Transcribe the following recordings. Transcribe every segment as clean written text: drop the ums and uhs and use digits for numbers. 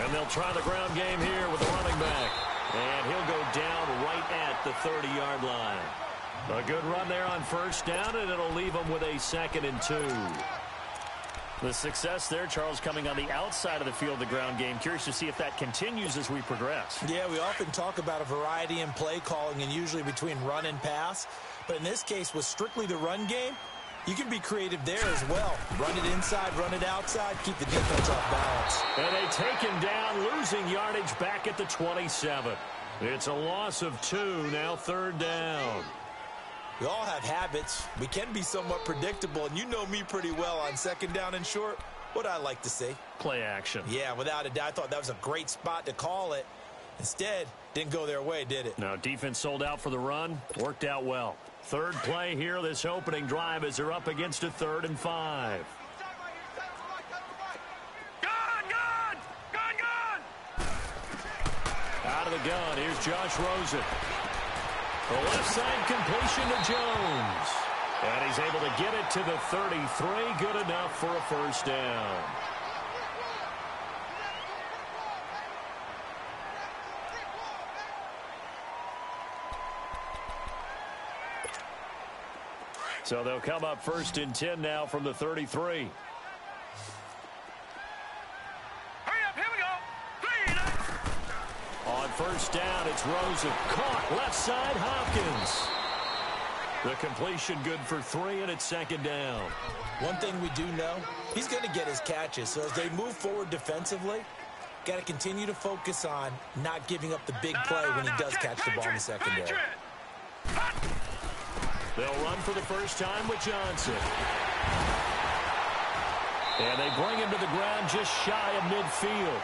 And they'll try the ground game here with the running back. And he'll go down right at the 30-yard line. A good run there on first down, and it'll leave them with a 2nd and 2. The success there, Charles, coming on the outside of the field, the ground game. Curious to see if that continues as we progress. Yeah, we often talk about a variety in play calling and usually between run and pass. But in this case, with strictly the run game, you can be creative there as well. Run it inside, run it outside, keep the defense off balance. And they take him down, losing yardage back at the 27. It's a loss of 2, now 3rd down. We all have habits. We can be somewhat predictable, and you know me pretty well on 2nd down and short. What I like to see? Play action. Yeah, without a doubt, I thought that was a great spot to call it. Instead, didn't go their way, did it? Now, defense sold out for the run. Worked out well. 3rd play here, this opening drive, as they're up against a 3rd and 5. Out of the gun, here's Josh Rosen. The left side completion to Jones. And he's able to get it to the 33. Good enough for a 1st down. So they'll come up 1st and 10 now from the 33. On 1st down, it's Rosen. Caught left side, Hopkins. The completion good for 3, and it's 2nd down. One thing we do know, he's going to get his catches. So as they move forward defensively, got to continue to focus on not giving up the big play when he does catch the ball in the secondary. They'll run for the first time with Johnson. And they bring him to the ground just shy of midfield.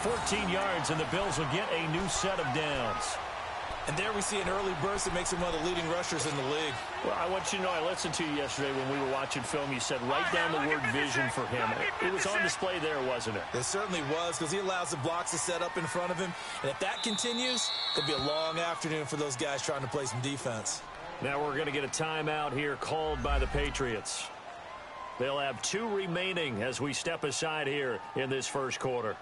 14 yards, and the Bills will get a new set of downs. And there we see an early burst that makes him one of the leading rushers in the league. Well, I want you to know, I listened to you yesterday when we were watching film. You said write down the word vision for him. It was on display there, wasn't it? It certainly was, because he allows the blocks to set up in front of him. And if that continues, it'll be a long afternoon for those guys trying to play some defense. Now we're going to get a timeout here called by the Patriots. They'll have 2 remaining as we step aside here in this 1st quarter.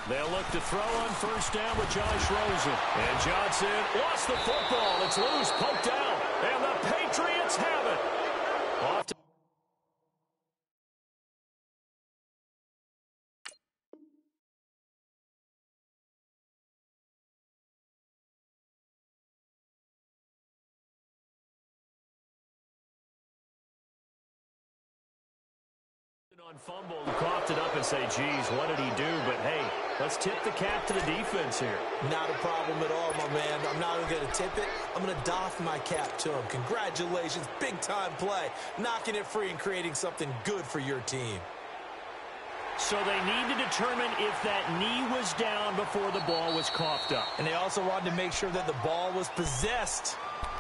They'll look to throw on 1st down with Josh Rosen. And Johnson lost the football. It's loose, poked out. And the Patriots have it. Off to on fumble, coughed it up and say, geez, what did he do? But, hey, let's tip the cap to the defense here. Not a problem at all, my man. I'm not even going to tip it. I'm going to doff my cap to him. Congratulations, big-time play. Knocking it free and creating something good for your team. So they need to determine if that knee was down before the ball was coughed up. And they also wanted to make sure that the ball was possessed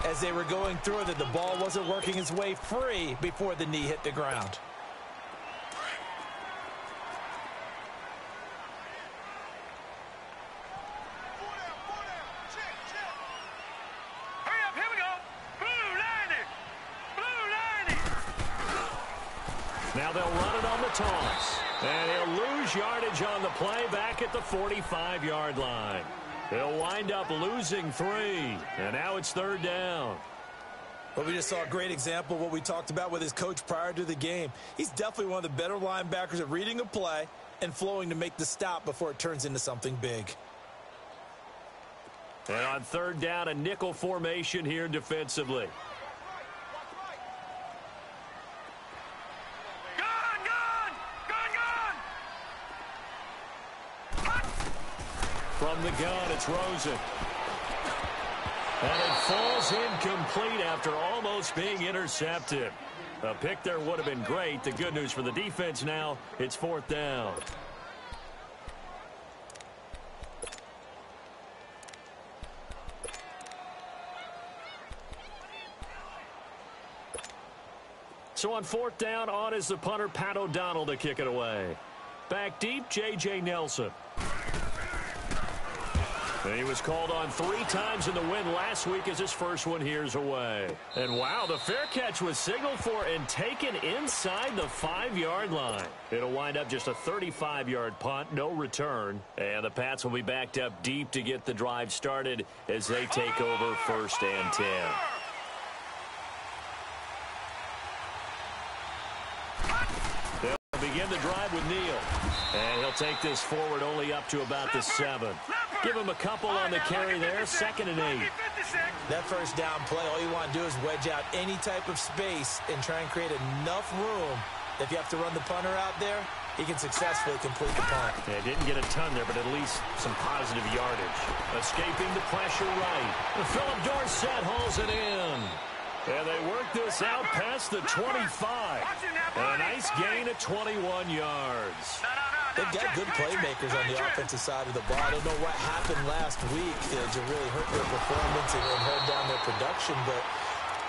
as they were going through it, that the ball wasn't working its way free before the knee hit the ground. Now they'll run it on the toss. And he'll lose yardage on the play back at the 45-yard line. They'll wind up losing 3. And now it's 3rd down. Well, we just saw a great example of what we talked about with his coach prior to the game. He's definitely one of the better linebackers at reading a play and flowing to make the stop before it turns into something big. And on 3rd down, a nickel formation here defensively. From the gun, it's Rosen. And it falls incomplete after almost being intercepted. A pick there would have been great. The good news for the defense now, it's 4th down. So on fourth down, on is the punter, Pat O'Donnell, to kick it away. Back deep, J.J. Nelson. And he was called on 3 times in the win last week as his first one here's away. And wow, the fair catch was signaled for and taken inside the 5-yard line. It'll wind up just a 35-yard punt, no return. And the Pats will be backed up deep to get the drive started as they take over 1st and 10. They'll begin the drive with Neal. And he'll take this forward only up to about the 7. Give him a couple on the carry there, 2nd and 8. That first down play, all you want to do is wedge out any type of space and try and create enough room. If you have to run the punter out there, he can successfully complete the punt. Yeah, didn't get a ton there, but at least some positive yardage. Escaping the pressure right. Philip Dorsett hauls it in. And they work this out past the 25. And a nice gain at 21 yards. They've got good playmakers on the offensive side of the ball. I don't know what happened last week to really hurt their performance and hold down their production, but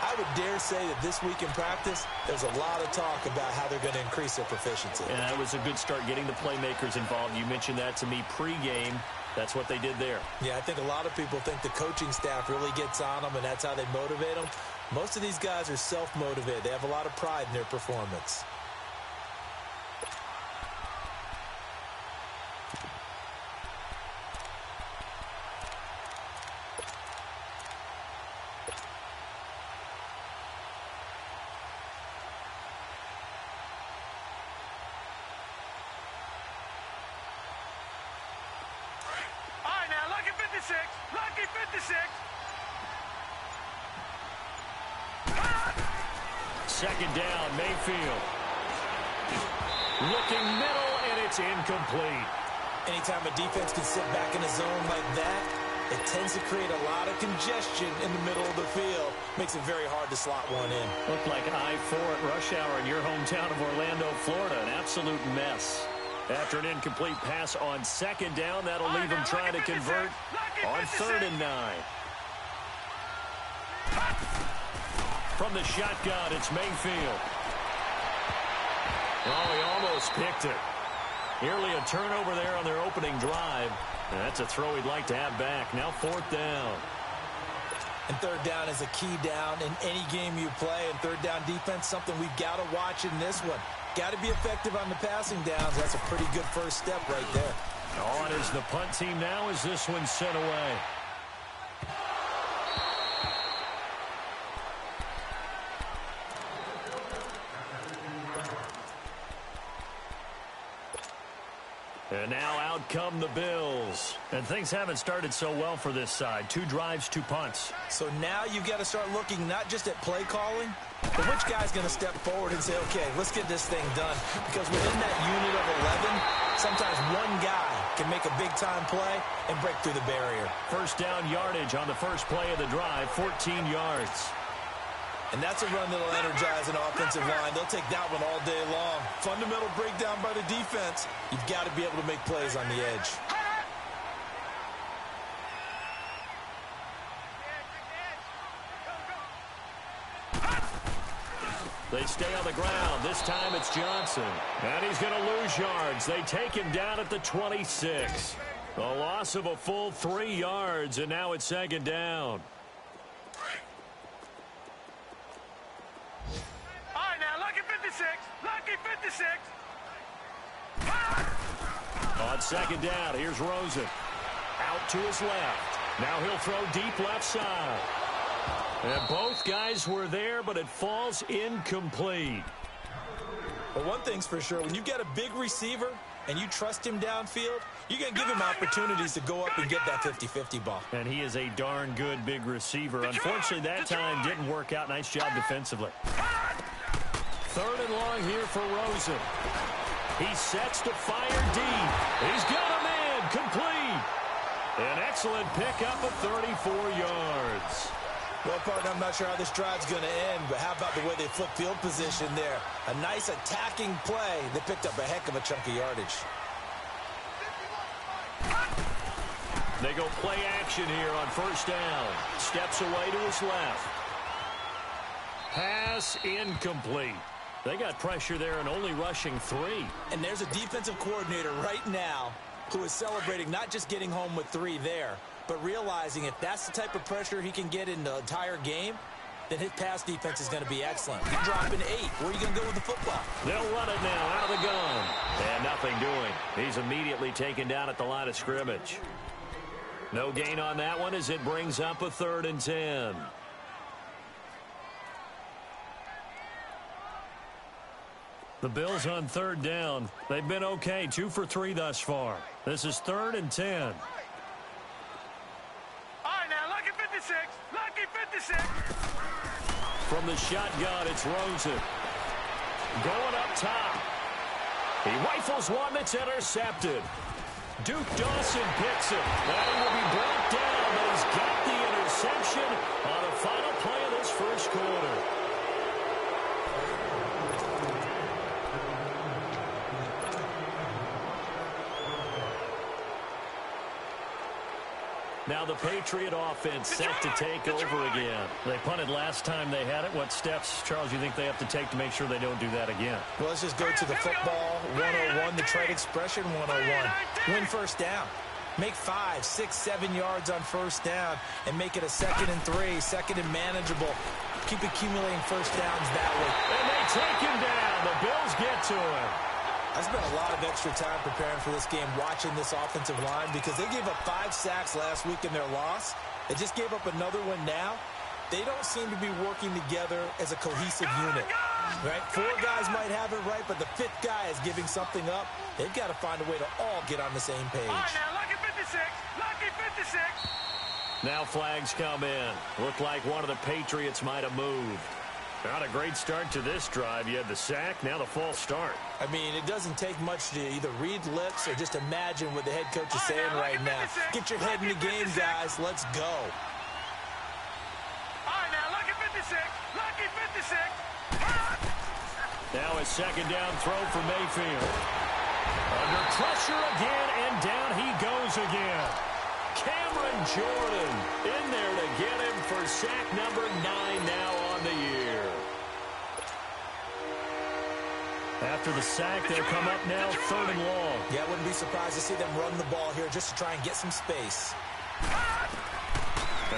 I would dare say that this week in practice, there's a lot of talk about how they're going to increase their proficiency. And that was a good start getting the playmakers involved. You mentioned that to me pregame. That's what they did there. Yeah, I think a lot of people think the coaching staff really gets on them, and that's how they motivate them. Most of these guys are self-motivated. They have a lot of pride in their performance. Lucky 56. 2nd down, Mayfield. Looking middle, and it's incomplete. Anytime a defense can sit back in a zone like that, it tends to create a lot of congestion in the middle of the field. Makes it very hard to slot one in. Looked like I-4 at rush hour in your hometown of Orlando, Florida. An absolute mess. After an incomplete pass on 2nd down, that'll leave him trying to convert on 3rd and 9. From the shotgun, it's Mayfield. Oh, he almost picked it. Nearly a turnover there on their opening drive. And that's a throw he'd like to have back. Now 4th down. And 3rd down is a key down in any game you play. And 3rd down defense, something we've got to watch in this one. Got to be effective on the passing downs. That's a pretty good first step right there. On is the punt team now as this one's sent away. And now out come the Bills. And things haven't started so well for this side. 2 drives, 2 punts. So now you've got to start looking not just at play calling, but which guy's going to step forward and say, okay, let's get this thing done. Because within that unit of 11, sometimes one guy can make a big-time play and break through the barrier. 1st down yardage on the first play of the drive, 14 yards. And that's a run that'll energize an offensive line. They'll take that one all day long. Fundamental breakdown by the defense. You've got to be able to make plays on the edge. They stay on the ground. This time it's Johnson. And he's going to lose yards. They take him down at the 26. A loss of a full 3 yards, and now it's 2nd down. All right, now, lucky 56. Lucky 56. On 2nd down, here's Rosen. Out to his left. Now he'll throw deep left side. And both guys were there, but it falls incomplete. Well, one thing's for sure. When you get a big receiver and you trust him downfield, you're going to give him opportunities to go up and get that 50-50 ball. And he is a darn good big receiver. Unfortunately, that time didn't work out. Nice job defensively. 3rd and long here for Rosen. He sets to fire deep. He's got a man complete. An excellent pickup of 34 yards. Well, partner, I'm not sure how this drive's going to end, but how about the way they flip field position there? A nice attacking play that picked up a heck of a chunk of yardage. They go play action here on 1st down. Steps away to his left. Pass incomplete. They got pressure there and only rushing 3. And there's a defensive coordinator right now who is celebrating not just getting home with 3 there, but realizing if that's the type of pressure he can get in the entire game, then his pass defense is going to be excellent. You're dropping 8. Where are you going to go with the football? They'll run it now out of the gun. And nothing doing. He's immediately taken down at the line of scrimmage. No gain on that one as it brings up a 3rd and 10. The Bills on 3rd down. They've been okay, 2 for 3 thus far. This is 3rd and 10. All right, now, lucky 56. Lucky 56. From the shotgun, it's Rosen. Going up top. He rifles one that's intercepted. Duke Dawson picks it. That will be brought down, but he's got the interception on the final play of this first quarter. Now the Patriot offense set to take over again. They punted last time they had it. What steps, Charles, you think they have to take to make sure they don't do that again? Well, let's just go to the football 101, the trade expression 101. Win first down. Make 5, 6, 7 yards on first down and make it a 2nd and 3, 2nd and manageable. Keep accumulating first downs that way. And they take him down. The Bills get to him. I spent a lot of extra time preparing for this game, watching this offensive line, because they gave up 5 sacks last week in their loss. They just gave up another one now. They don't seem to be working together as a cohesive unit. Right? 4 guys might have it right, but the 5th guy is giving something up. They've got to find a way to all get on the same page. All right, now, lucky 56. Lucky 56. Now flags come in. Looked like one of the Patriots might have moved. Not a great start to this drive. You had the sack, now the false start. I mean, it doesn't take much to either read lips or just imagine what the head coach is saying right now. Get your head in the game, guys. Let's go. All right, now, lucky 56. Lucky 56. Now a 2nd down throw for Mayfield. Under pressure again, and down he goes again. Cameron Jordan in there to get him for sack number 9 now on the year. After the sack, they'll come up now 3rd and long. Yeah, I wouldn't be surprised to see them run the ball here just to try and get some space.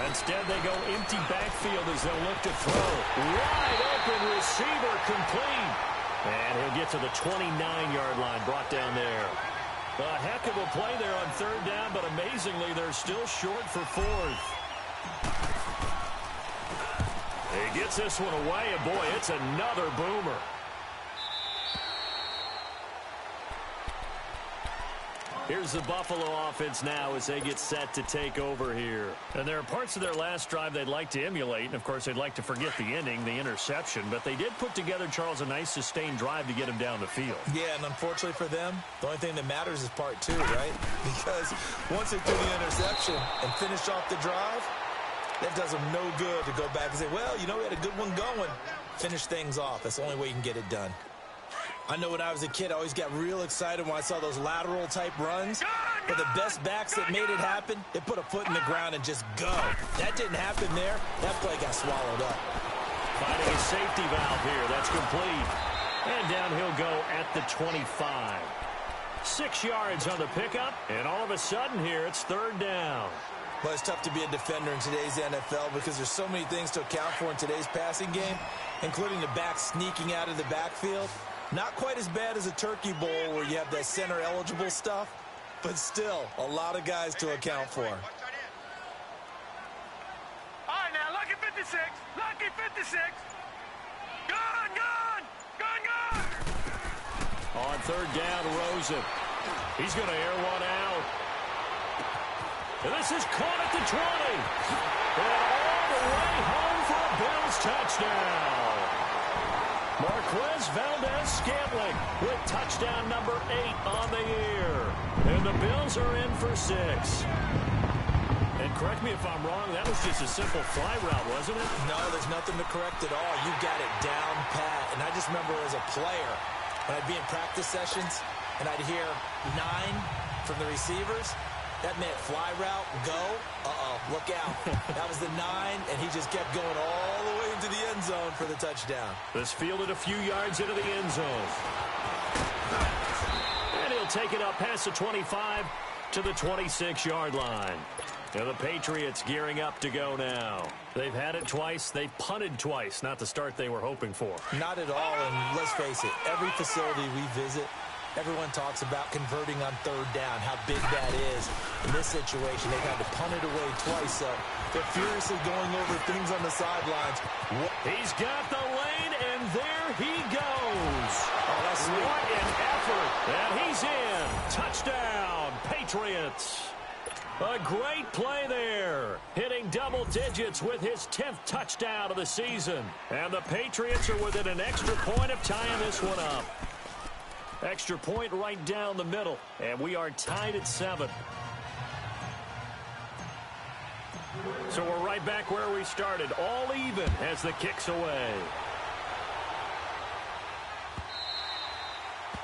Instead, they go empty backfield as they'll look to throw. Wide open receiver complete. And he'll get to the 29-yard line, brought down there. A heck of a play there on 3rd down, but amazingly, they're still short for 4th. He gets this one away, and boy, it's another boomer. Here's the Buffalo offense now as they get set to take over here. And there are parts of their last drive they'd like to emulate. And, of course, they'd like to forget the ending, the interception. But they did put together, Charles, a nice sustained drive to get him down the field. Yeah, and unfortunately for them, the only thing that matters is part 2, right? Because once they threw the interception and finished off the drive, that does them no good to go back and say, well, you know, we had a good one going. Finish things off. That's the only way you can get it done. I know when I was a kid, I always got real excited when I saw those lateral-type runs. But the best backs that made it happen, they put a foot in the ground and just go. That didn't happen there. That play got swallowed up. Finding a safety valve here. That's complete. And down he'll go at the 25. 6 yards on the pickup. And all of a sudden here, it's 3rd down. Well, it's tough to be a defender in today's NFL because there's so many things to account for in today's passing game, including the back sneaking out of the backfield. Not quite as bad as a turkey bowl where you have that center-eligible stuff, but still a lot of guys to account for. All right, now, lucky 56. Lucky 56. Gone, gone. Gone, gone. On 3rd down, Rosen. He's going to air one out. And this is caught at the 20. And all the way home for a Bills touchdown. Marquez Valdez-Scantling with touchdown number 8 on the year. And the Bills are in for 6. And correct me if I'm wrong, that was just a simple fly route, wasn't it? No, there's nothing to correct at all. You got it down pat. And I just remember as a player, when I'd be in practice sessions, and I'd hear 9 from the receivers, that meant fly route, go, look out. That was the 9, and he just kept going all the way into the end zone for the touchdown. This fielded a few yards into the end zone. And he'll take it up past the 25 to the 26-yard line. Now the Patriots gearing up to go now. They've had it twice. They've punted twice. Not the start they were hoping for. Not at all, and let's face it, every facility we visit, everyone talks about converting on third down, how big that is. In this situation, they've had to punt it away twice, so they're furiously going over things on the sidelines. He's got the lane, and there he goes. Oh, that's sweet. What an effort. And he's in. Touchdown, Patriots. A great play there. Hitting double digits with his 10th touchdown of the season. And the Patriots are within an extra point of tying this one up. Extra point right down the middle. And we are tied at 7. So we're right back where we started. All even as the kick's away.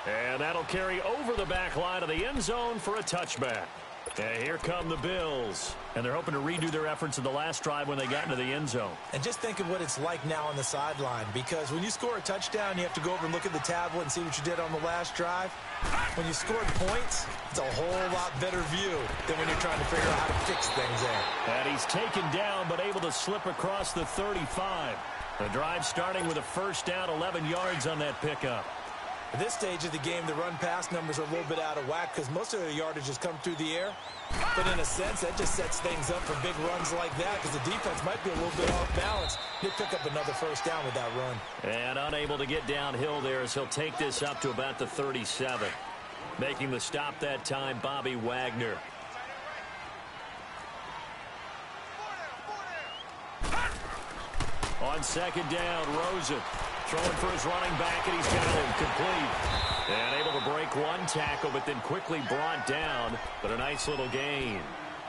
And that'll carry over the back line of the end zone for a touchback. And here come the Bills. And they're hoping to redo their efforts in the last drive when they got into the end zone. And just think of what it's like now on the sideline, because when you score a touchdown, you have to go over and look at the tablet and see what you did on the last drive. When you scored points, it's a whole lot better view than when you're trying to figure out how to fix things there. And he's taken down but able to slip across the 35. The drive starting with a first down, 11 yards on that pickup. At this stage of the game, the run-pass numbers are a little bit out of whack because most of the yardage has come through the air. But in a sense, that just sets things up for big runs like that because the defense might be a little bit off balance. He'll pick up another first down with that run. And unable to get downhill there as he'll take this up to about the 37. Making the stop that time, Bobby Wagner. On second down, Rosen. Throwing for his running back, and he's got him complete. And able to break one tackle, but then quickly brought down. But a nice little gain.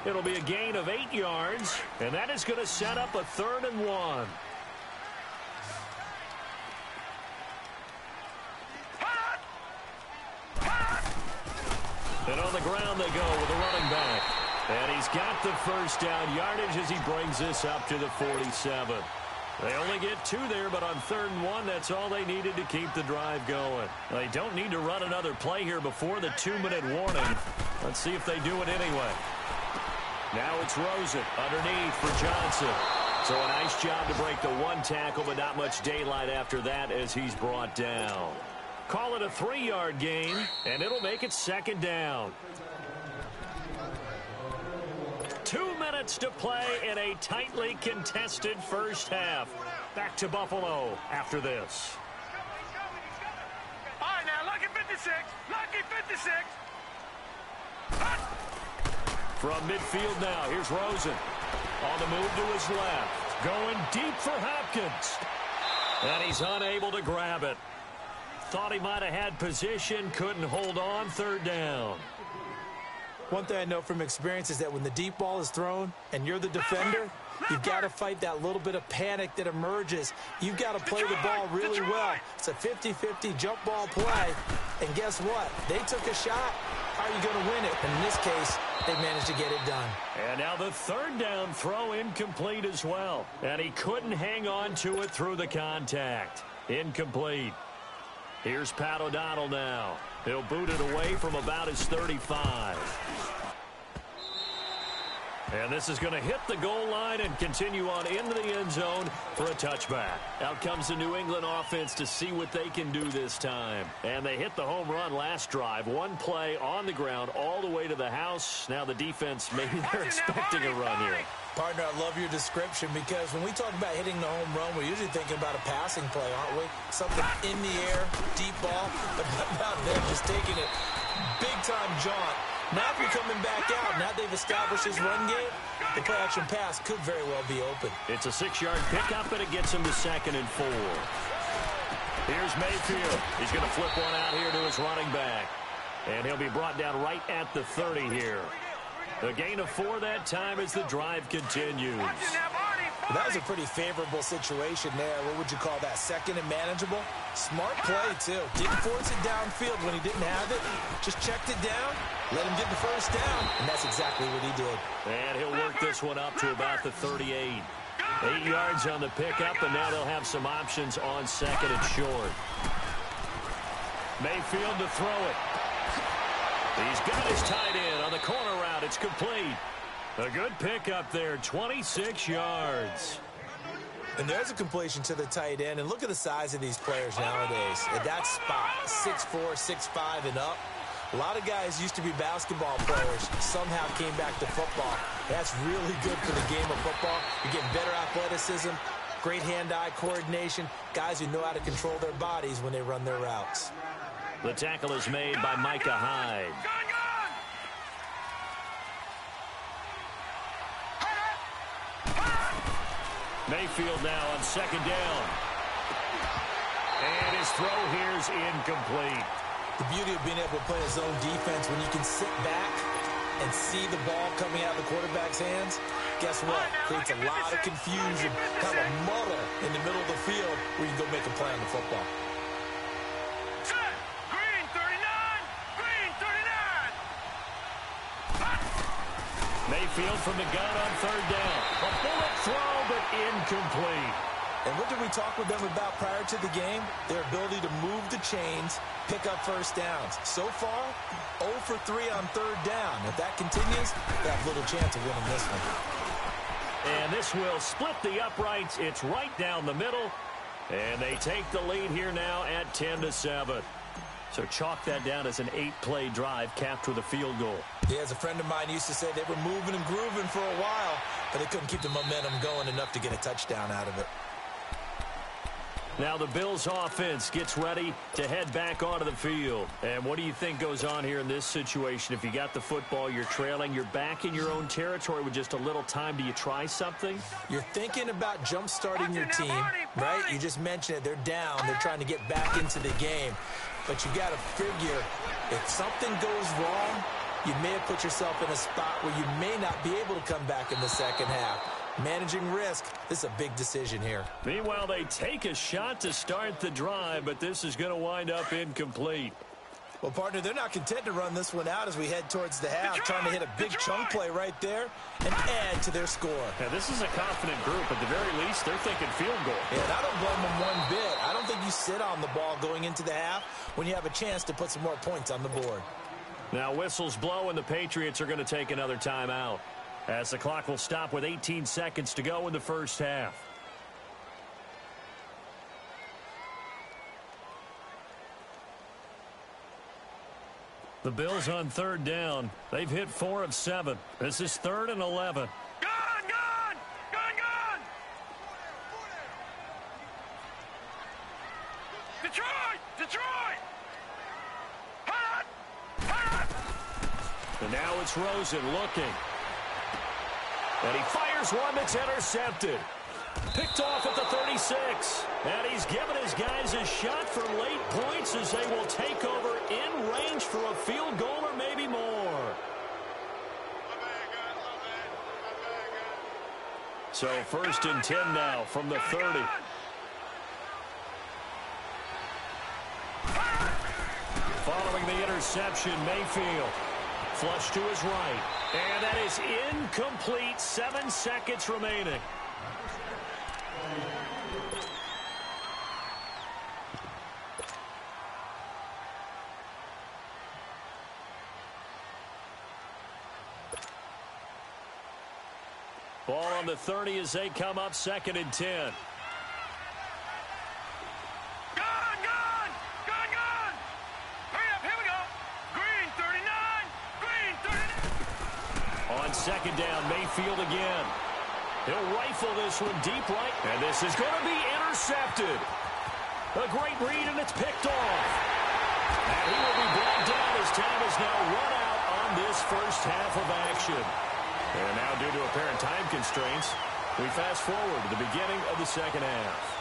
It'll be a gain of 8 yards, and that is going to set up a 3rd and 1. And on the ground they go with the running back. And he's got the first down yardage as he brings this up to the 47. They only get 2 there, but on 3rd and 1, that's all they needed to keep the drive going. They don't need to run another play here before the 2-minute warning. Let's see if they do it anyway. Now it's Rosen underneath for Johnson. So a nice job to break the one tackle, but not much daylight after that as he's brought down. Call it a 3-yard gain, and it'll make it 2nd down. 2 minutes to play in a tightly contested first half. Back to Buffalo after this. All right, now, lucky 56. Lucky 56. From midfield now, here's Rosen. On the move to his left. Going deep for Hopkins. And he's unable to grab it. Thought he might have had position, couldn't hold on, 3rd down. One thing I know from experience is that when the deep ball is thrown and you're the defender, you've got to fight that little bit of panic that emerges. You've got to play the ball really well. It's a 50-50 jump ball play. And guess what? They took a shot. How are you going to win it? And in this case, they managed to get it done. And now the 3rd down throw incomplete as well. And he couldn't hang on to it through the contact. Incomplete. Here's Pat O'Donnell now. He'll boot it away from about his 35. And this is going to hit the goal line and continue on into the end zone for a touchback. Out comes the New England offense to see what they can do this time. And they hit the home run last drive. One play on the ground all the way to the house. Now the defense, maybe they're expecting a run here. Partner, I love your description because when we talk about hitting the home run, we're usually thinking about a passing play, aren't we? Something in the air, deep ball, but how about them just taking it big-time jaunt. Now they're coming back out. Now they've established his run game. The play-action pass could very well be open. It's a 6-yard pickup, and it gets him to 2nd and 4. Here's Mayfield. He's going to flip one out here to his running back. And he'll be brought down right at the 30 here. A gain of 4 that time as the drive continues. Well, that was a pretty favorable situation there. What would you call that? 2nd and manageable? Smart play, too. Didn't force it downfield when he didn't have it. Just checked it down, let him get the first down, and that's exactly what he did. And he'll work this one up to about the 38. 8 yards on the pickup, and now they'll have some options on second and short. Mayfield to throw it. He's got his tight end on the corner route. It's complete. A good pickup there, 26 yards. And there's a completion to the tight end. And look at the size of these players nowadays. At that spot, 6'4", 6'5", and up. A lot of guys used to be basketball players, somehow came back to football. That's really good for the game of football. You're getting better athleticism, great hand-eye coordination, guys who know how to control their bodies when they run their routes. The tackle is made by Micah Hyde. Mayfield now on second down. And his throw here is incomplete. The beauty of being able to play a zone defense when you can sit back and see the ball coming out of the quarterback's hands, guess what? Creates a lot of confusion, kind of a muddle in the middle of the field where you can go make a play on the football. Set. Green 39. Green 39. Mayfield from the gun on third down. A bullet throw, but incomplete. And what did we talk with them about prior to the game? Their ability to move the chains, pick up first downs. So far, 0 for 3 on third down. If that continues, they have little chance of winning this one. And this will split the uprights. It's right down the middle. And they take the lead here now at 10-7. So chalk that down as an 8-play drive capped with a field goal. Yeah, as a friend of mine used to say, they were moving and grooving for a while, but they couldn't keep the momentum going enough to get a touchdown out of it. Now the Bills offense gets ready to head back onto the field. And what do you think goes on here in this situation? If you got the football, you're trailing, you're back in your own territory with just a little time. Do you try something? You're thinking about jump-starting your team, right? You just mentioned it. They're down. They're trying to get back into the game. But you got to figure, if something goes wrong, you may have put yourself in a spot where you may not be able to come back in the second half. Managing risk, this is a big decision here. Meanwhile, they take a shot to start the drive, but this is going to wind up incomplete. Well, partner, they're not content to run this one out as we head towards the half, trying to hit a big chunk play right there and add to their score. Now, this is a confident group. At the very least, they're thinking field goal. Yeah, and I don't blame them one bit. I don't think you sit on the ball going into the half when you have a chance to put some more points on the board. Now, whistles blow, and the Patriots are going to take another timeout, as the clock will stop with 18 seconds to go in the first half. The Bills on third down. They've hit 4 of 7. This is 3rd and 11. Gun! Gun! Gun! Gun! Detroit! Detroit! Hot! Hot! And now it's Rosen looking. And he fires one that's intercepted. Picked off at the 36. And he's given his guys a shot for late points as they will take over in range for a field goal or maybe more. So 1st and 10 now from the 30. Following the interception, Mayfield. Flush to his right. And that is incomplete. 7 seconds remaining. Ball on the 30 as they come up 2nd and 10. Gun! Gun! Gun! Gun! Hurry up, here we go. Green 39. Green 39. On 2nd down, Mayfield again. He'll rifle this one deep right. And this is going to be intercepted. A great read, and it's picked off. And he will be brought down as time is now run out on this first half of action. And now, due to apparent time constraints, we fast forward to the beginning of the second half.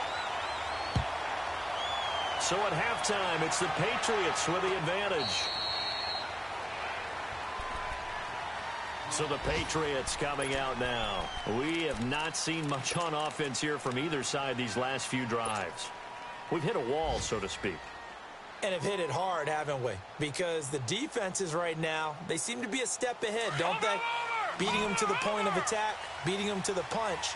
So at halftime, it's the Patriots with the advantage. So the Patriots coming out now. We have not seen much on offense here from either side these last few drives. We've hit a wall, so to speak. And have hit it hard, haven't we? Because the defenses right now, they seem to be a step ahead, don't they? Beating them to the point of attack, beating them to the punch.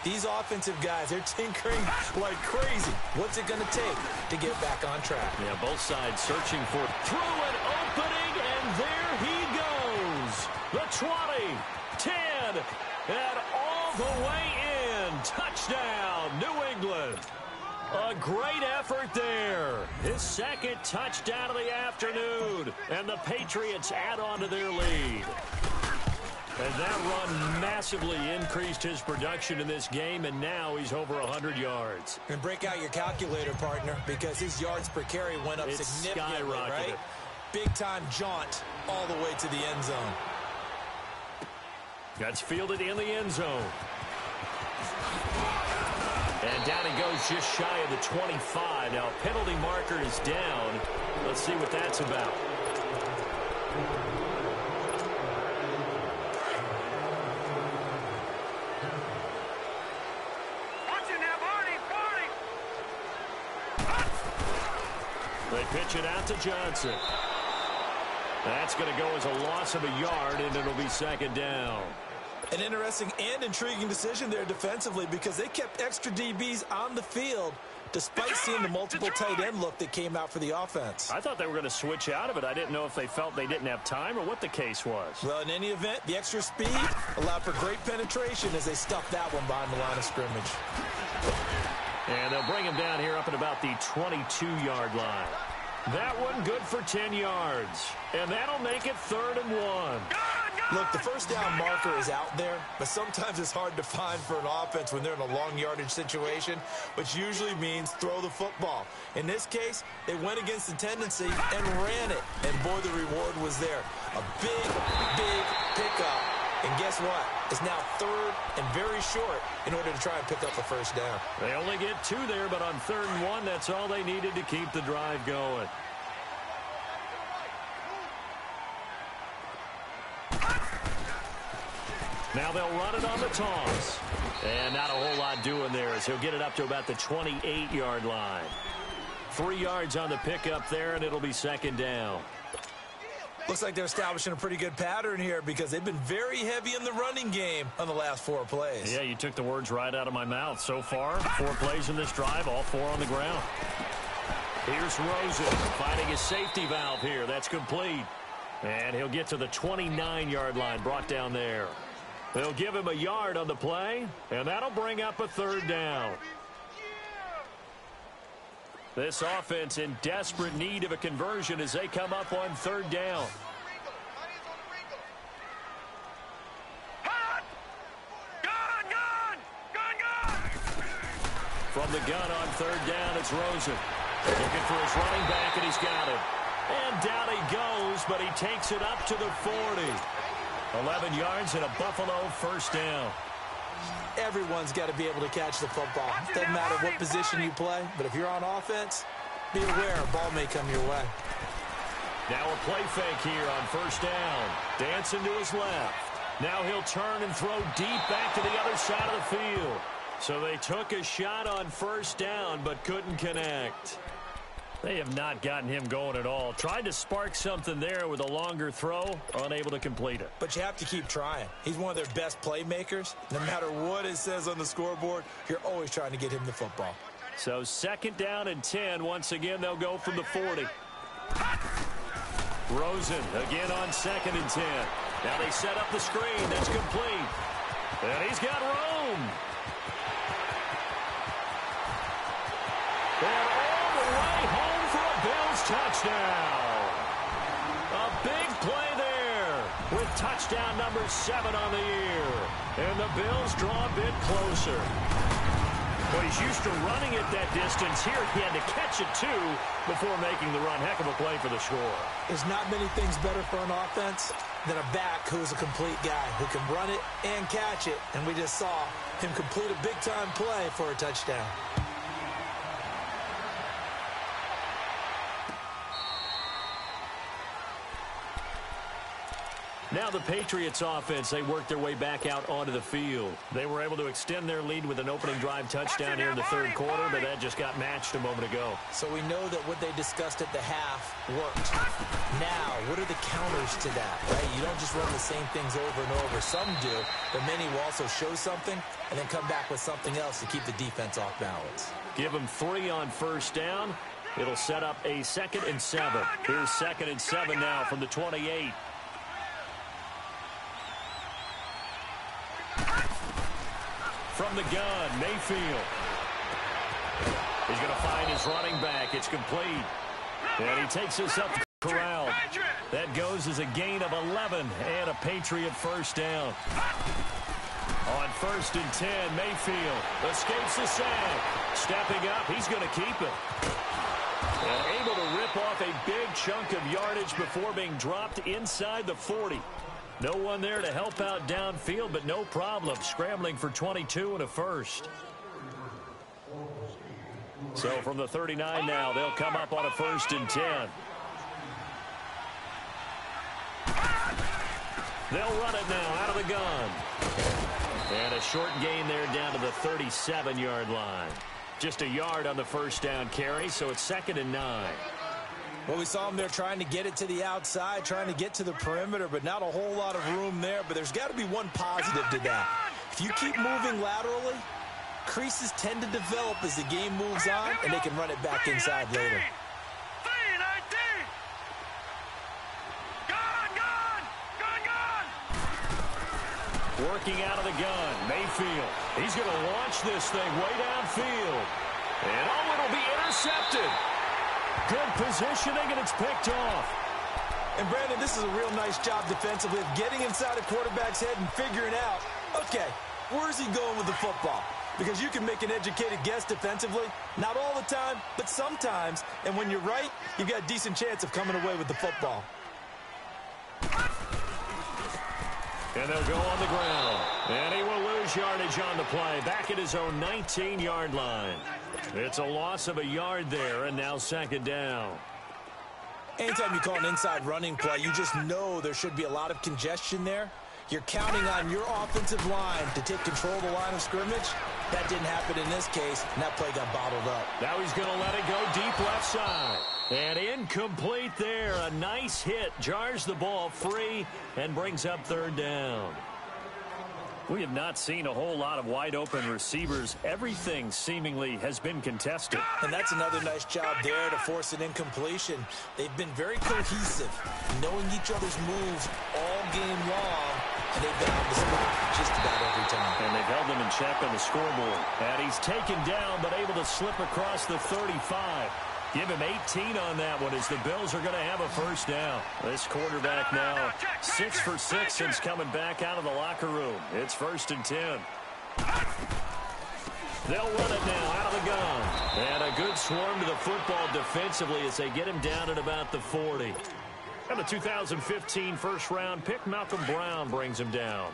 These offensive guys, they're tinkering like crazy. What's it going to take to get back on track? Yeah, both sides searching for through an opening, and there he goes. The 20, 10, and all the way in. Touchdown, New England. A great effort there. His second touchdown of the afternoon. And the Patriots add on to their lead. And that run massively increased his production in this game, and now he's over 100 yards. And break out your calculator, partner, because his yards per carry went up significantly, right? Big-time jaunt all the way to the end zone. That's fielded in the end zone. And down he goes just shy of the 25. Now, penalty marker is down. Let's see what that's about. They pitch it out to Johnson. That's going to go as a loss of a yard, and it'll be second down. An interesting and intriguing decision there defensively because they kept extra DBs on the field despite seeing the multiple tight end look that came out for the offense. I thought they were going to switch out of it. I didn't know if they felt they didn't have time or what the case was. Well, in any event, the extra speed allowed for great penetration as they stuffed that one behind the line of scrimmage. And they'll bring him down here up at about the 22-yard line. That one good for 10 yards. And that'll make it 3rd and 1. Look, the first down marker is out there, but sometimes it's hard to find for an offense when they're in a long yardage situation, which usually means throw the football. In this case, they went against the tendency and ran it. And, boy, the reward was there. A big, big pickup. And guess what? It's now 3rd and very short in order to try and pick up a first down. They only get 2 there, but on 3rd and 1, that's all they needed to keep the drive going. Now they'll run it on the toss. And not a whole lot doing there as he'll get it up to about the 28-yard line. 3 yards on the pickup there, and it'll be second down. Looks like they're establishing a pretty good pattern here because they've been very heavy in the running game on the last 4 plays. Yeah, you took the words right out of my mouth. So far, 4 plays in this drive, all 4 on the ground. Here's Rosen finding his safety valve here. That's complete. And he'll get to the 29-yard line, brought down there. They'll give him a yard on the play, and that'll bring up a 3rd down. This offense in desperate need of a conversion as they come up on 3rd down. From the gun on 3rd down, it's Rosen. Looking for his running back, and he's got it. And down he goes, but he takes it up to the 40. 11 yards and a Buffalo first down. Everyone's got to be able to catch the football. Doesn't matter what position you play, but if you're on offense, be aware a ball may come your way. Now a play fake here on 1st down. Dancing to his left. Now he'll turn and throw deep back to the other side of the field. So they took a shot on 1st down but couldn't connect. They have not gotten him going at all. Tried to spark something there with a longer throw, unable to complete it. But you have to keep trying. He's one of their best playmakers. No matter what it says on the scoreboard, you're always trying to get him the football. So 2nd down and 10. Once again, they'll go from the 40. Rosen again on 2nd and 10. Now they set up the screen. That's complete. And he's got room. And all the way home for a Bills touchdown. A big play there with touchdown number 7 on the year. And the Bills draw a bit closer. Well, he's used to running it that distance. Here he had to catch it, too, before making the run. Heck of a play for the score. There's not many things better for an offense than a back who's a complete guy who can run it and catch it. And we just saw him complete a big-time play for a touchdown. Now the Patriots offense, they worked their way back out onto the field. They were able to extend their lead with an opening drive touchdown here in the third quarter, but that just got matched a moment ago. So we know that what they discussed at the half worked. Now, what are the counters to that, right? You don't just run the same things over and over. Some do, but many will also show something and then come back with something else to keep the defense off balance. Give them 3 on first down. It'll set up a 2nd and 7. Here's 2nd and 7 now from the 28. From the gun, Mayfield. He's going to find his running back. It's complete. And he takes us up the corral. That goes as a gain of 11 and a Patriot first down. On 1st and 10, Mayfield escapes the sack. Stepping up, he's going to keep it. And able to rip off a big chunk of yardage before being dropped inside the 40. No one there to help out downfield, but no problem. Scrambling for 22 and a first. So from the 39 now, they'll come up on a 1st and 10. They'll run it now out of the gun. And a short gain there down to the 37-yard line. Just a yard on the first down carry, so it's 2nd and 9. Well, we saw him there trying to get it to the outside, trying to get to the perimeter, but not a whole lot of room there. But there's got to be one positive to that. If you keep moving laterally, creases tend to develop as the game moves on, and they can run it back inside later. Working out of the gun, Mayfield. He's going to launch this thing way downfield. And oh, it'll be intercepted. Good positioning, and it's picked off. And, Brandon, this is a real nice job defensively of getting inside a quarterback's head and figuring out, okay, where's he going with the football? Because you can make an educated guess defensively. Not all the time, but sometimes. And when you're right, you've got a decent chance of coming away with the football. And they'll go on the ground. And he will lose yardage on the play. Back at his own 19-yard line. It's a loss of a yard there, and now 2nd down. Anytime you call an inside running play, you just know there should be a lot of congestion there. You're counting on your offensive line to take control of the line of scrimmage. That didn't happen in this case, and that play got bottled up. Now he's going to let it go deep left side. And incomplete there. A nice hit. Jars the ball free and brings up 3rd down. We have not seen a whole lot of wide-open receivers. Everything seemingly has been contested. And that's another nice job there to force an incompletion. They've been very cohesive, knowing each other's moves all game long, and they've been on the spot just about every time. And they've held them in check on the scoreboard. And he's taken down, but able to slip across the 35. Give him 18 on that one as the Bills are going to have a first down. This quarterback now 6 for 6 since coming back out of the locker room. It's 1st and 10. They'll run it now out of the gun. And a good swarm to the football defensively as they get him down at about the 40. And the 2015 first-round pick, Malcolm Brown, brings him down.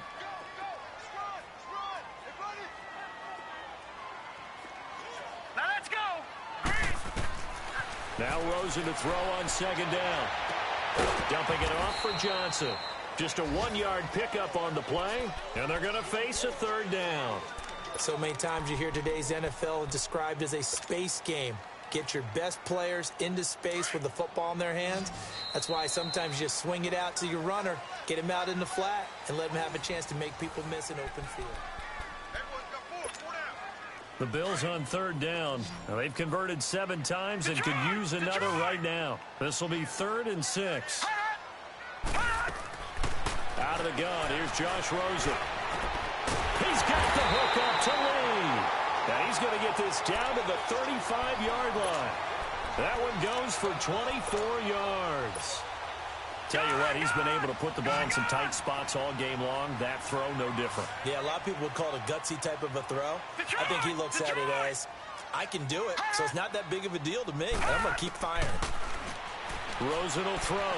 Now Rosen to throw on 2nd down. Dumping it off for Johnson. Just a 1-yard pickup on the play, and they're going to face a 3rd down. So many times you hear today's NFL described as a space game. Get your best players into space with the football in their hands. That's why sometimes you swing it out to your runner, get him out in the flat, and let him have a chance to make people miss an open field. The Bills on 3rd down. Now, they've converted 7 times and could use another right now. This will be 3rd and 6. Out of the gun, here's Josh Rosen. He's got the hook up to Lee. Now he's going to get this down to the 35-yard line. That one goes for 24 yards. Tell you what, he's been able to put the ball in some tight spots all game long. That throw, no different. Yeah, a lot of people would call it a gutsy type of a throw. I think he looks at it as, I can do it, so it's not that big of a deal to me. I'm going to keep firing. Rosen will throw.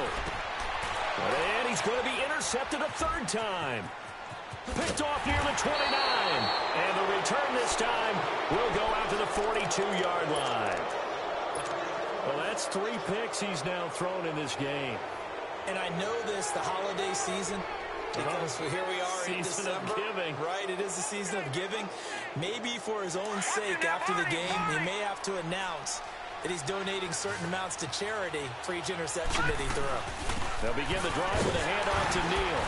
And he's going to be intercepted a 3rd time. Picked off near the 29. And the return this time will go out to the 42-yard line. Well, that's 3 picks he's now thrown in this game. And I know this, the holiday season, because here we are in December. Season of giving. Right, it is the season of giving. Maybe for his own sake, after the game, he may have to announce that he's donating certain amounts to charity for each interception that he throws. They'll begin the drive with a handoff to Neal.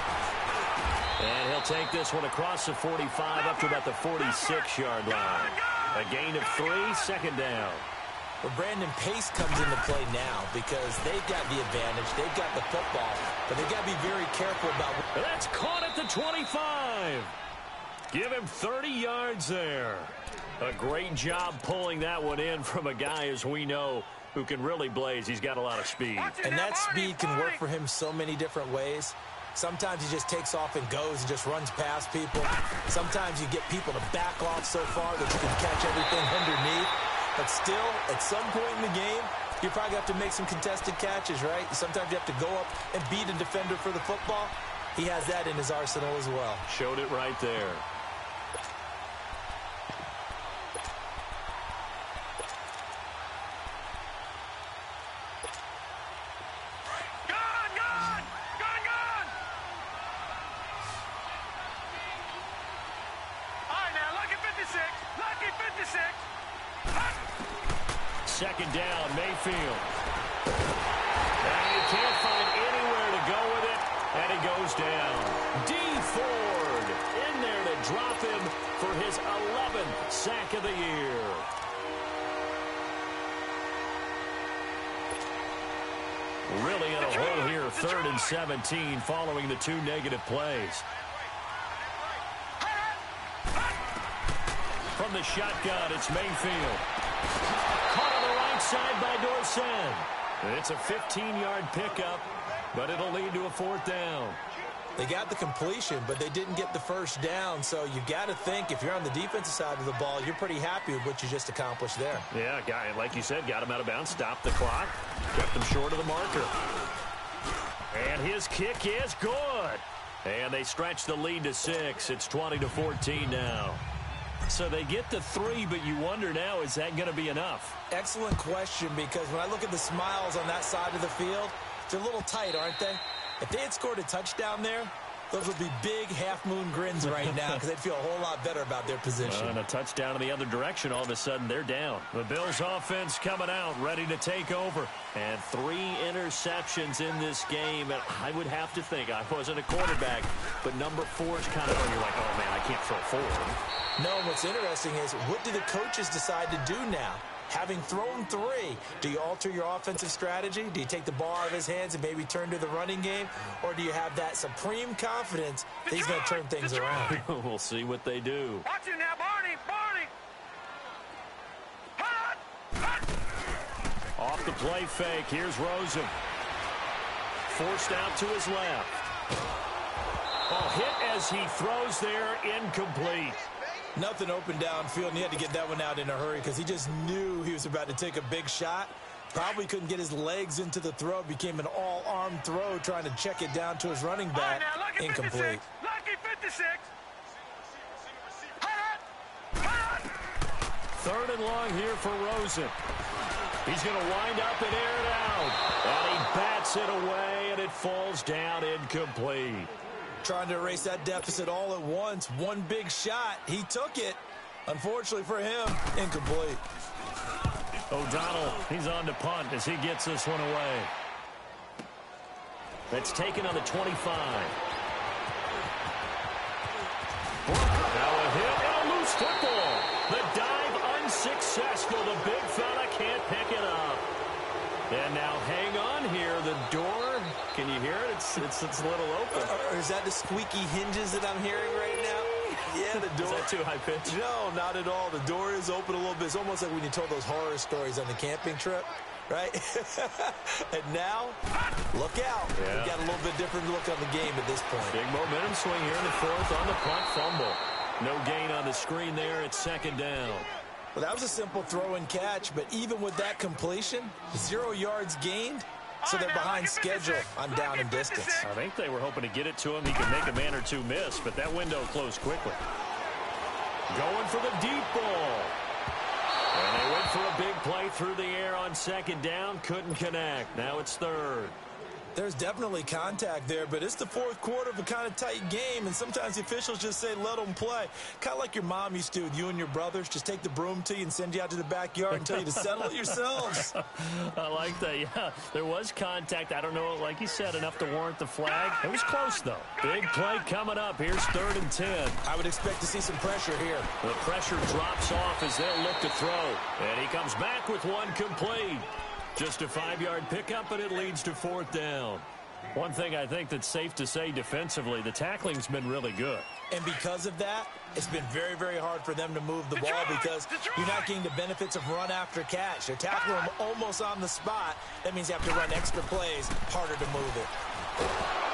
And he'll take this one across the 45 up to about the 46-yard line. A gain of 3, second down. Well, Brandon, pace comes into play now because they've got the advantage. They've got the football, but they've got to be very careful about. That's caught at the 25. Give him 30 yards there. A great job pulling that one in from a guy, as we know, who can really blaze. He's got a lot of speed. And that speed can work for him so many different ways. Sometimes he just takes off and goes and just runs past people. Sometimes you get people to back off so far that you can catch everything underneath. But still, at some point in the game, you probably have to make some contested catches, right? Sometimes you have to go up and beat a defender for the football. He has that in his arsenal as well. Showed it right there. Second down, Mayfield. And he can't find anywhere to go with it, and he goes down. Dee Ford in there to drop him for his 11th sack of the year. Really in a hole here, 3rd and 17 following the 2 negative plays. From the shotgun, it's Mayfield. Caught on the right side by Dorsett. It's a 15-yard pickup, but it'll lead to a 4th down. They got the completion, but they didn't get the first down. So you got to think if you're on the defensive side of the ball, you're pretty happy with what you just accomplished there. Yeah, guy, like you said, got him out of bounds, stopped the clock, kept them short of the marker. And his kick is good. And they stretch the lead to 6. It's 20-14 now. So they get to 3, but you wonder now, is that going to be enough? Excellent question, because when I look at the smiles on that side of the field, they're a little tight, aren't they? If they had scored a touchdown there, those would be big half-moon grins right now because they'd feel a whole lot better about their position. And a touchdown in the other direction, all of a sudden they're down. The Bills offense coming out, ready to take over. And 3 interceptions in this game. And I would have to think, I wasn't a quarterback, but number 4 is kind of where you're like, oh, man, I can't throw 4. No, what's interesting is, what do the coaches decide to do now? Having thrown 3, do you alter your offensive strategy? Do you take the ball out of his hands and maybe turn to the running game? Or do you have that supreme confidence that he's going to turn things around? We'll see what they do. Watch it now, Barney! Barney! Hot! Hot! Off the play fake, here's Rosen. Forced out to his left. Oh, hit as he throws there, incomplete. Nothing open downfield, and he had to get that one out in a hurry because he just knew he was about to take a big shot. Probably couldn't get his legs into the throw. Became an all-arm throw trying to check it down to his running back. Incomplete. Lucky 56. 3rd and long here for Rosen. He's going to wind up and air it out. And he bats it away, and it falls down incomplete. Trying to erase that deficit all at once. One big shot. He took it. Unfortunately for him, incomplete. O'Donnell, he's on to punt as he gets this one away. That's taken on the 25. Now a hit and a loose football. The dive unsuccessful. The big fella can't pick it up. And now hang on here. The door, can you hear it? It's a little open. Or is that the squeaky hinges that I'm hearing right now? Yeah, the door. Is that too high pitch? No, not at all. The door is open a little bit. It's almost like when you told those horror stories on the camping trip, right? And now, look out. Yeah. We've got a little bit different look on the game at this point. Big momentum swing here in the 4th on the punt fumble. No gain on the screen there. It's 2nd down. Well, that was a simple throw and catch, but even with that completion, 0 yards gained, so they're behind schedule on down and distance. I think they were hoping to get it to him. He could make a man or 2 miss, but that window closed quickly. Going for the deep ball. And they went for a big play through the air on 2nd down. Couldn't connect. Now it's 3rd. There's definitely contact there, but it's the fourth quarter of a kind of tight game, and sometimes the officials just say, let them play. Kind of like your mom used to with you and your brothers. Just take the broom to you and send you out to the backyard and tell you to settle it yourselves. I like that, yeah. There was contact. I don't know, like you said, enough to warrant the flag. It was close, though. Big play coming up. Here's 3rd and 10. I would expect to see some pressure here. The pressure drops off as they'll look to throw. And he comes back with one complete. Just a 5-yard pickup, and it leads to 4th down. One thing I think that's safe to say defensively, the tackling's been really good. And because of that, it's been very, very hard for them to move the ball because you're not getting the benefits of run after catch. They're tackling them almost on the spot. That means you have to run extra plays, harder to move it.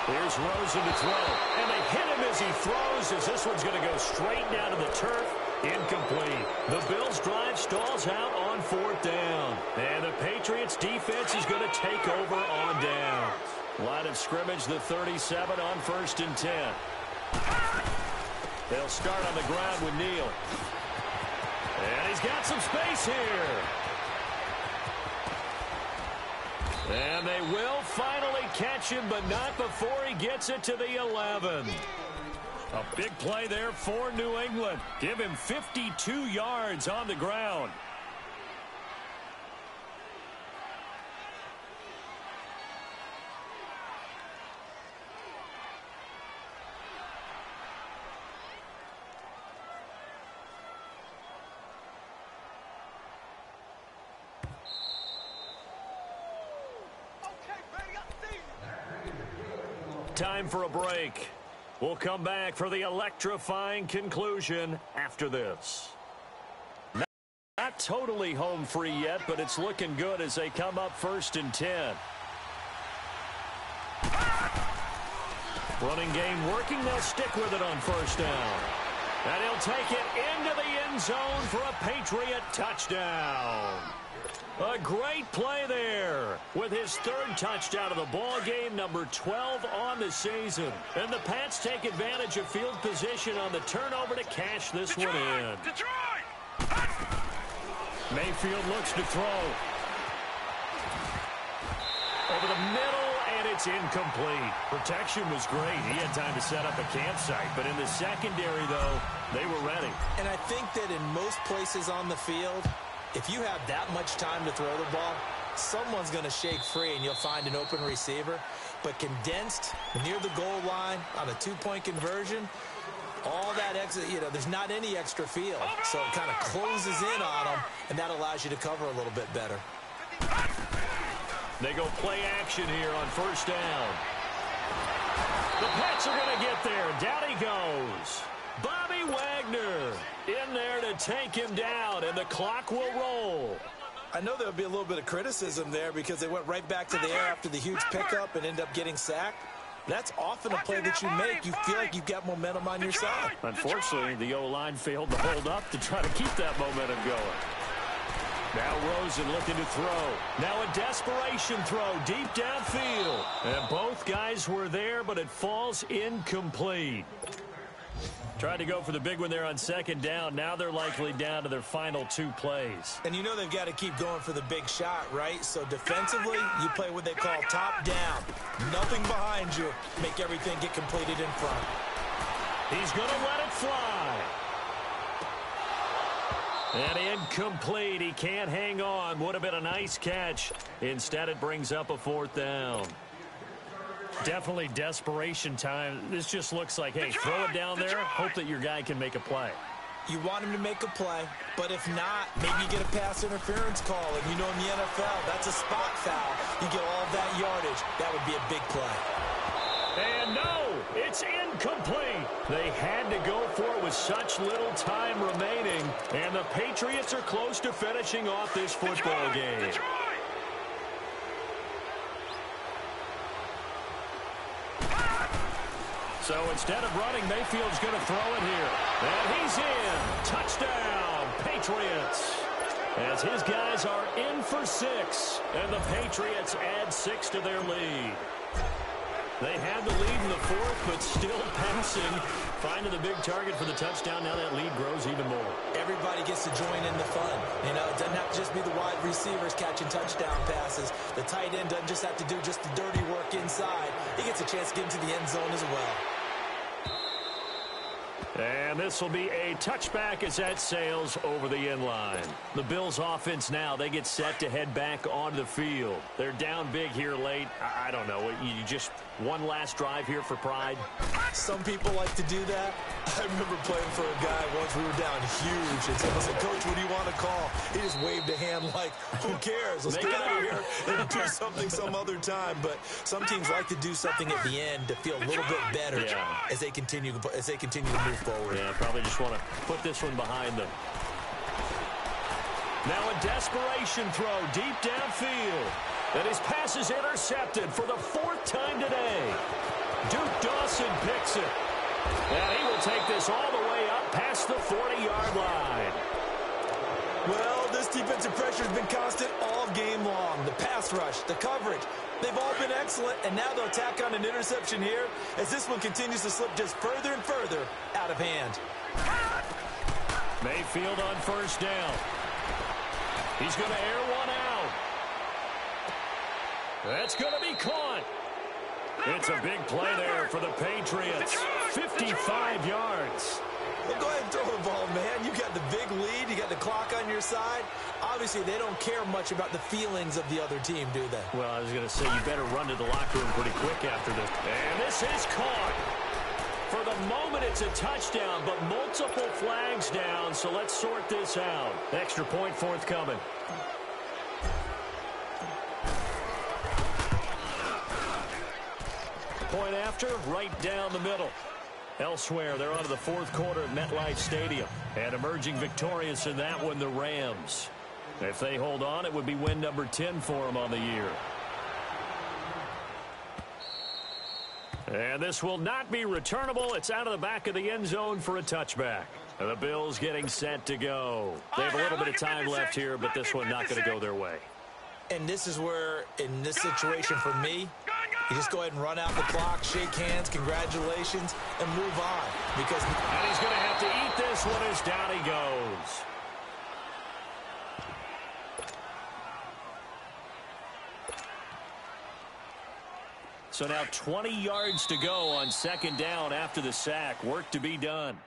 Here's Rosen to throw. And they hit him as he throws, as this one's going to go straight down to the turf. Incomplete. The Bills' drive stalls out on 4th down. And the Patriots' defense is going to take over on down. Line of scrimmage, the 37 on 1st and 10. They'll start on the ground with Neal. And he's got some space here. And they will finally catch him, but not before he gets it to the 11. A big play there for New England. Give him 52 yards on the ground. Time for a break. We'll come back for the electrifying conclusion after this. Not totally home free yet, but it's looking good as they come up 1st and 10. Running game working. They'll stick with it on 1st down. And he'll take it into the end zone for a Patriot touchdown. A great play there with his 3rd touchdown of the ball game, number 12 on the season. And the Pats take advantage of field position on the turnover to cash this one in. Mayfield looks to throw. Over the middle, and it's incomplete. Protection was great. He had time to set up a campsite. But in the secondary, though, they were ready. And I think that in most places on the field, if you have that much time to throw the ball, someone's going to shake free and you'll find an open receiver. But condensed near the goal line on a 2-point conversion, all that extra, there's not any extra field. So it kind of closes in on them, and that allows you to cover a little bit better. They go play action here on 1st down. The Pats are going to get there. Down he goes. Bobby Wagner in there to take him down, and the clock will roll. I know there'll be a little bit of criticism there because they went right back to the air after the huge pickup and ended up getting sacked. That's often a play that you make. You feel like you've got momentum on your side. Unfortunately, the O-line failed to hold up to try to keep that momentum going. Now Rosen looking to throw. Now a desperation throw deep downfield. And both guys were there, but it falls incomplete. Tried to go for the big one there on 2nd down. Now they're likely down to their final 2 plays. And you know they've got to keep going for the big shot, right? So defensively, you play what they call top down. Nothing behind you. Make everything get completed in front. He's going to let it fly. And incomplete. He can't hang on. Would have been a nice catch. Instead, it brings up a 4th down. Definitely desperation time. This just looks like, hey, throw it down there, hope that your guy can make a play. You want him to make a play, but if not, maybe you get a pass interference call. And you know in the NFL, that's a spot foul. You get all of that yardage. That would be a big play. And no, it's incomplete. They had to go for it with such little time remaining. And the Patriots are close to finishing off this football game. So instead of running, Mayfield's going to throw it here. And he's in. Touchdown, Patriots. As his guys are in for 6. And the Patriots add 6 to their lead. They had the lead in the fourth, but still passing. Finding the big target for the touchdown. Now that lead grows even more. Everybody gets to join in the fun. You know, it doesn't have to just be the wide receivers catching touchdown passes. The tight end doesn't just have to do just the dirty work inside. He gets a chance to get into the end zone as well. And this will be a touchback as that sails over the end line. The Bills offense now, they get set to head back onto the field. They're down big here late. I don't know. You just one last drive here for pride? Some people like to do that. I remember playing for a guy once. We were down huge. And someone said, "Coach, what do you want to call?" He just waved a hand like, who cares? Let's get out of here and do something some other time. But some teams like to do something at the end to feel a little bit better as they continue to move forward. Yeah, probably just want to put this one behind them. Now a desperation throw deep downfield. And his pass is intercepted for the fourth time today. Duke Dawson picks it. And he will take this all the way up past the 40-yard line. Well, this defensive pressure has been constant all game long. The pass rush, the coverage, they've all been excellent, and now they'll tack on an interception here as this one continues to slip just further and further out of hand. Mayfield on first down. He's going to air one out. That's going to be caught. It's a big play there for the Patriots. 55 yards. Well, go ahead and throw the ball, man. You got the big lead. You got the clock on your side. Obviously, they don't care much about the feelings of the other team, do they? Well, I was going to say, you better run to the locker room pretty quick after this. And this is caught. For the moment, it's a touchdown, but multiple flags down, so let's sort this out. Extra point forthcoming. Point after, right down the middle. Elsewhere, they're on to the fourth quarter at MetLife Stadium. And emerging victorious in that one, the Rams. If they hold on, it would be win number 10 for them on the year. And this will not be returnable. It's out of the back of the end zone for a touchback. And the Bills getting set to go. They have a little bit of time left here, but this one not going to go their way. And this is where, in this situation for me, you just go ahead and run out the clock, shake hands, congratulations, and move on. And he's going to have to eat this one as down he goes. So now 20 yards to go on second down after the sack. Work to be done.